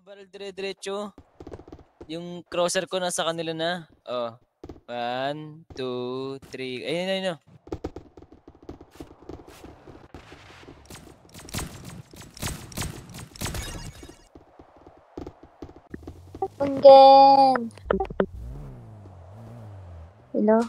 baril dire-diretso. Yung crosser ko nasa kanila na. Oh. 1, 2, 3. Ayun, ayun, ayun. Ungen. Hello?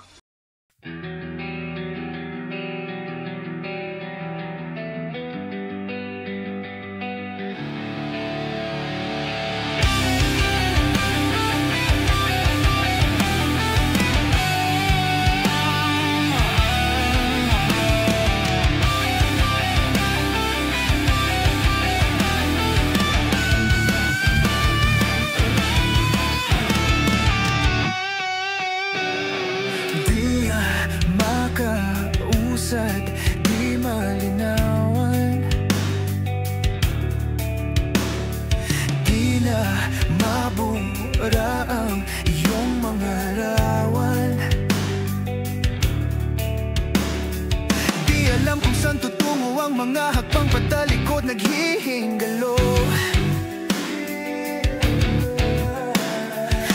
Di malinawan, di na mabura ang iyong mga rawan. Di alam kung saan tutungo ang mga hakbang patalikod naghihingalo.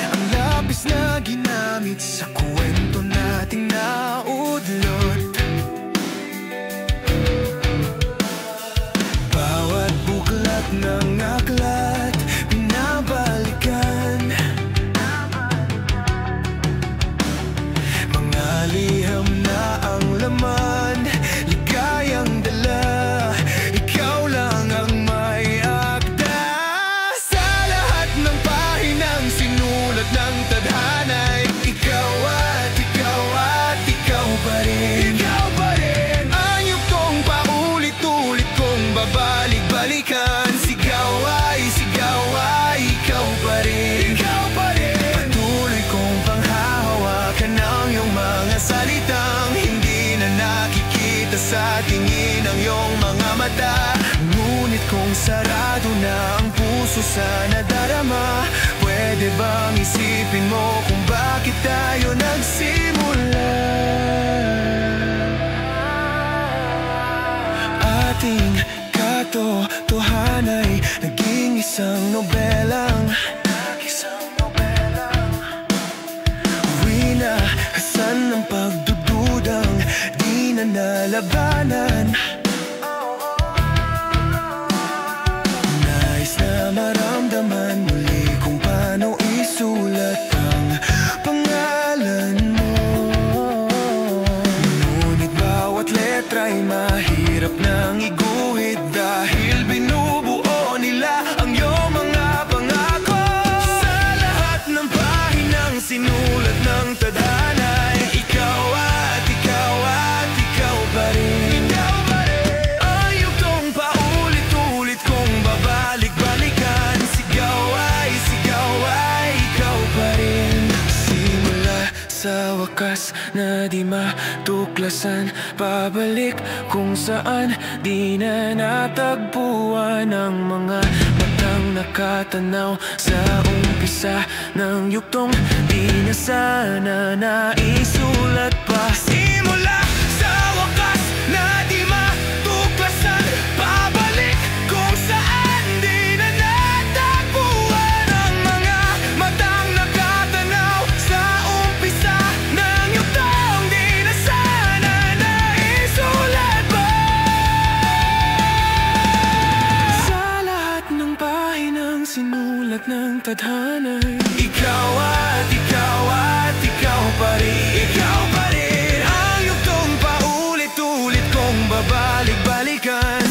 Ang lapis na ginamit sa kwento nating naudlot. Ng aklat, pinabalikan mga liham na ang laman, ligayang dala. Ikaw lang ang may akda sa lahat ng pahinang sinulat ng tadhana'y ikaw at ikaw at ikaw pa rin. Ikaw pa rin ang yugtong paulit-ulit kong babalik-balikan. Salitang hindi na nakikita sa tingin ng iyong mga mata. Ngunit kung sarado na ang puso sa nadarama, pwede bang isipin mo kung bakit tayo nagsimula? Ating katotohanay naging isang nobelang ng pagdududang di na nalabanan. Nais na maramdaman muli kung paano isulat ang pangalan mo. Ngunit bawat letra'y mahirap nang iguhit dahil binubuo nila ang iyong mga pangako. Sa lahat ng pahinang sinulat ng tadhana, sa wakas na di matuklasan, pabalik kung saan di na natagpuan ang mga matang nakatanaw sa umpisa ng yugtong di na sana naisulat pa. Simula sa wakas na di matuklasan, pabalik kung saan di na natagpuan ang mga matang nakatanaw sa umpisa ng yugtong di na sana naisulat pa. Sa lahat ng pahinang sinulat ng tadhana, ikaw at ikaw at ikaw pa rin. Ikaw pa rin ang yugtong paulit-ulit kong babalik-balikan.